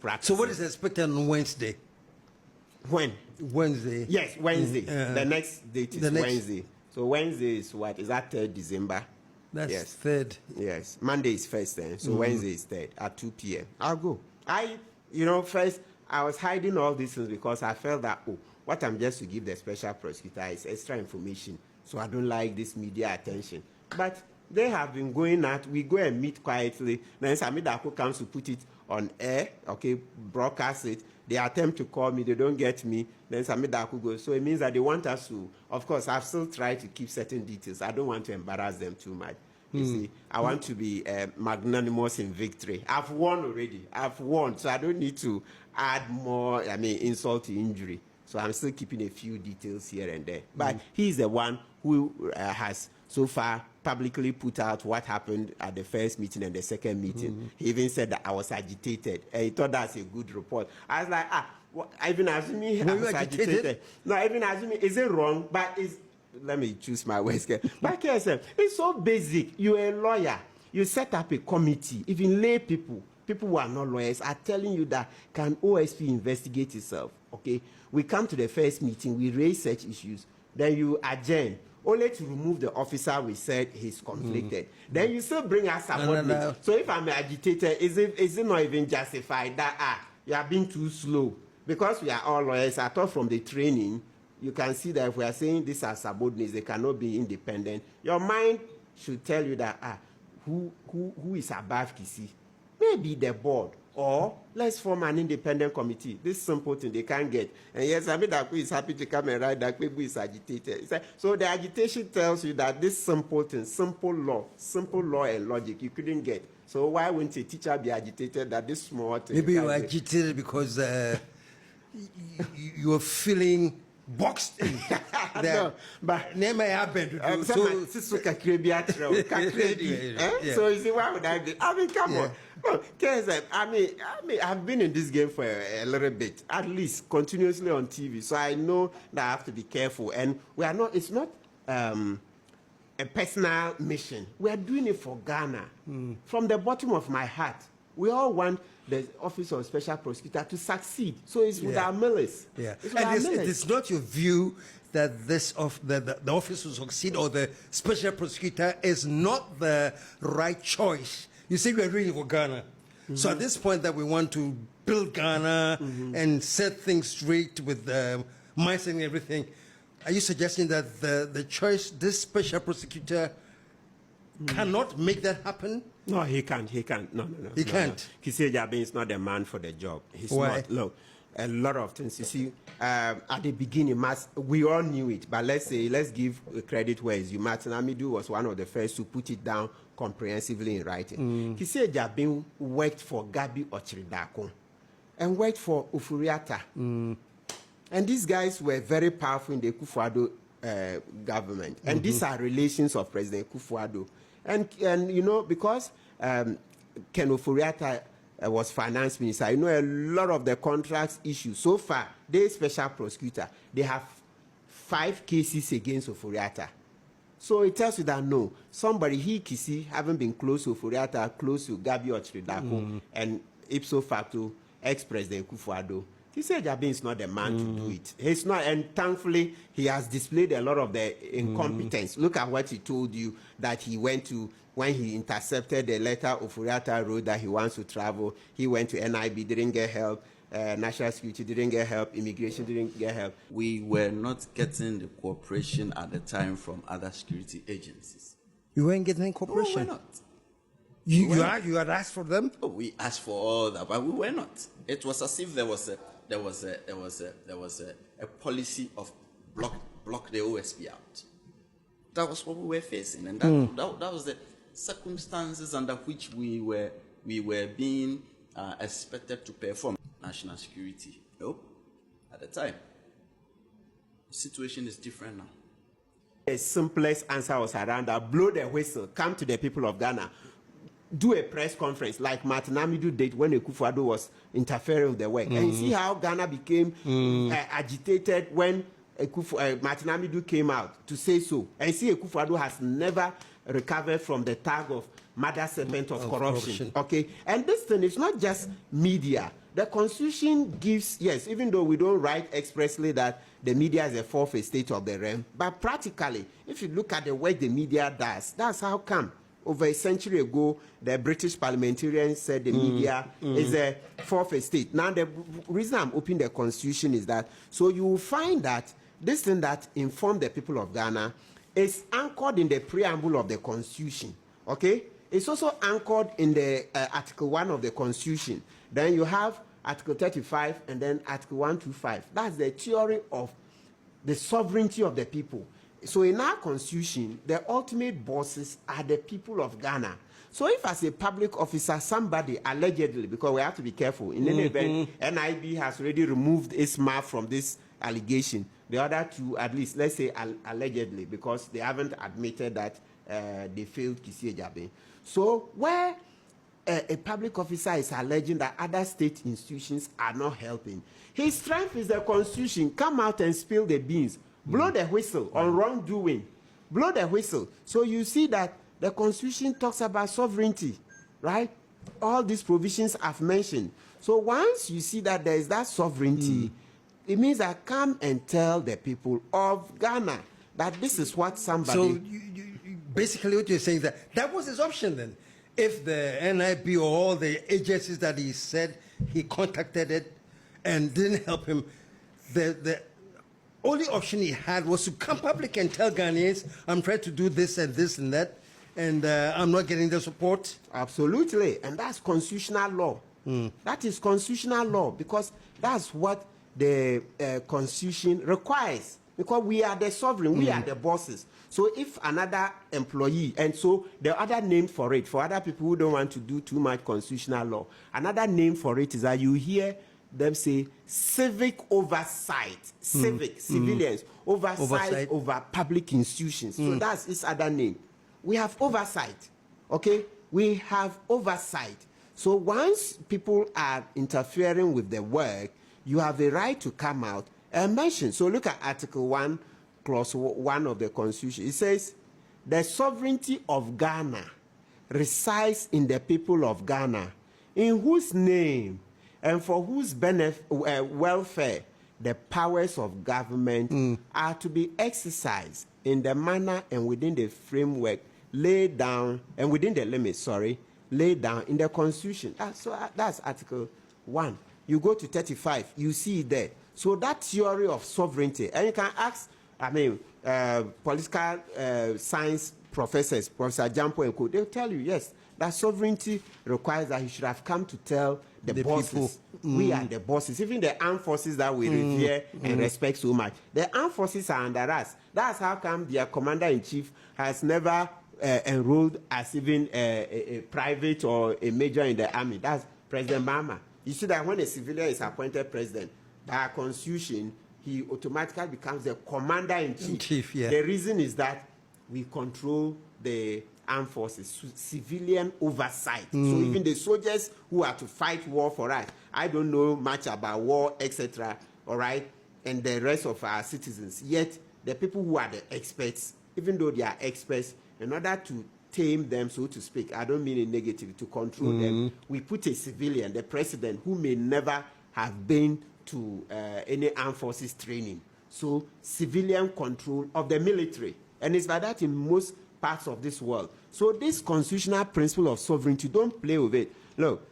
practice. So what is expected on Wednesday? When? Wednesday. Yes, Wednesday. The next date is Wednesday. So Wednesday is what? Is that 3rd December? That's yes. 3rd. Yes. Monday is 1st then. So Wednesday is 3rd at 2 p.m. I'll go. First, I was hiding all these things because I felt that, what I'm just to give the special prosecutor is extra information. So I don't like this media attention. But they have been going out. We go and meet quietly. Then Samidako comes to put it on air, broadcast it. They attempt to call me. They don't get me. Then Samidako goes. So it means that they want us to, of course, I've still tried to keep certain details. I don't want to embarrass them too much. You see, I want to be magnanimous in victory. I've won already. I've won. So I don't need to add more, insult to injury. So I'm still keeping a few details here and there. But he's the one who has so far publicly put out what happened at the first meeting and the second meeting. He even said that I was agitated. And he thought that's a good report. I was like, even assuming I was agitated. No, even assuming, is it wrong? But let me choose my words. But KSM, it's so basic. You're a lawyer. You set up a committee. Even lay people who are not lawyers are telling you that can OSP investigate itself? Okay, we come to the first meeting, we raise such issues, then you adjourn, only to remove the officer we said he's conflicted. Then you still bring us subordinates. No. So if I'm agitated, is it not even justified that you are being too slow? Because we are all lawyers, I thought from the training, you can see that if we are saying these are subordinates, they cannot be independent. Your mind should tell you that who is above Kisi? Maybe the board, or let's form an independent committee. This simple thing they can't get. And yes, Samidako is happy to come and write that Kpebu is agitated. So the agitation tells you that this simple thing, simple law and logic, you couldn't get. So why wouldn't a teacher be agitated that this small thing? Maybe you were agitated because you were feeling boxed in. No, but name may happen. So you see, why would I be? Come on. Well, I've been in this game for a little bit, at least continuously on TV. So I know that I have to be careful. And it's not a personal mission. We are doing it for Ghana. From the bottom of my heart, we all want the Office of Special Prosecutor to succeed. So it's with our millers. Yeah. It's not your view that the office will succeed or the Special Prosecutor is not the right choice. You say we are doing it for Ghana. So at this point that we want to build Ghana and set things straight with mice and everything, are you suggesting that the choice, this Special Prosecutor cannot make that happen? No, he can't. No. He can't. Kisi Jabin is not the man for the job. He's not. Look, a lot of things. You see, at the beginning, we all knew it. But let's give credit where it's due. Martin Amidu was one of the first to put it down comprehensively in writing. Kisi Jabin worked for Gabi Ochridako and worked for Ufuriata. And these guys were very powerful in the Kufuor government. And these are relations of President Kufuor. And because Ken Oforiatta was finance minister, a lot of the contracts issued so far, they special prosecutor, they have 5 cases against Oforiatta. So it tells you that no, somebody Kisi haven't been close to Oforiatta, close to Gabi Ochridako, and ipso facto ex-president Kufuor. He said Jabin is not the man to do it. He's not, and thankfully, he has displayed a lot of the incompetence. Look at what he told you that he went to when he intercepted the letter Oforiatta wrote that he wants to travel. He went to NIB, didn't get help. National Security didn't get help. Immigration didn't get help. We were not getting the cooperation at the time from other security agencies. You weren't getting cooperation? No, we're not. You had asked for them? Oh, we asked for all that, but we were not. It was as if there was a policy of block the OSP out. That was what we were facing, and that was the circumstances under which we were being expected to perform national security. Nope. At the time, the situation is different now. The simplest answer was around that: blow the whistle, come to the people of Ghana. Do a press conference like Martin Amidu did when Akufo-Addo was interfering with the work. And you see how Ghana became agitated when Martin Amidu came out to say so. And see Akufo-Addo has never recovered from the tag of mother serpent of corruption. Okay? And this thing is not just media. the Constitution gives, yes, even though we don't write expressly that the media is a fourth estate of the realm, but practically, if you look at the work the media does, that's how come. Over a century ago, the British parliamentarians said the media is a fourth estate. Now, the reason I'm opening the Constitution is that, so you will find that this thing that informed the people of Ghana is anchored in the preamble of the Constitution, okay? It's also anchored in the Article 1 of the Constitution. Then you have Article 35 and then Article 125. That's the theory of the sovereignty of the people. So in our Constitution, the ultimate bosses are the people of Ghana. So if as a public officer, somebody allegedly, because we have to be careful, in any event, NIB has already removed its mouth from this allegation. The other two, at least, let's say allegedly, because they haven't admitted that they failed Kisi Ejabe. So where a public officer is alleging that other state institutions are not helping, his strength is the Constitution. Come out and spill the beans. Blow the whistle on wrongdoing. Blow the whistle. So you see that the Constitution talks about sovereignty, right? All these provisions I've mentioned. So once you see that there is that sovereignty, it means that come and tell the people of Ghana that this is what somebody... So basically what you're saying is that was his option then. If the NIB or all the agencies that he said he contacted it and didn't help him, the only option he had was to come public and tell Ghanaians, I'm trying to do this and this and that, and I'm not getting the support. Absolutely, and that's constitutional law. That is constitutional law, because that's what the Constitution requires, because we are the sovereign, we are the bosses. So if another employee, and so the other name for it, for other people who don't want to do too much constitutional law, another name for it is that you hear them say civic oversight, civilians, oversight over public institutions. So that's its other name. We have oversight, okay? We have oversight. So once people are interfering with the work, you have a right to come out and mention. So look at Article 1, Clause 1 of the Constitution. It says, the sovereignty of Ghana resides in the people of Ghana, in whose name and for whose welfare the powers of government are to be exercised in the manner and within the framework laid down, and within the limits, laid down in the Constitution. That's Article 1. You go to 35, you see it there. So that theory of sovereignty, and you can ask, political science professors, Professor Jampo and Co, they'll tell you, yes, that sovereignty requires that he should have come to tell the bosses. We are the bosses. Even the armed forces that we revere and respect so much, the armed forces are under us. That's how come their commander-in-chief has never enrolled as even a private or a major in the army. That's President Mahama. You see that when a civilian is appointed president, by our Constitution, he automatically becomes the commander-in-chief. The reason is that we control the armed forces, civilian oversight. So even the soldiers who are to fight war for us, I don't know much about war, etc., all right, and the rest of our citizens. Yet, the people who are the experts, even though they are experts, in order to tame them, so to speak, I don't mean in negative, to control them, we put a civilian, the president, who may never have been to any armed forces training. So civilian control of the military. And it's like that in most parts of this world. So this constitutional principle of sovereignty, don't play with it. Look,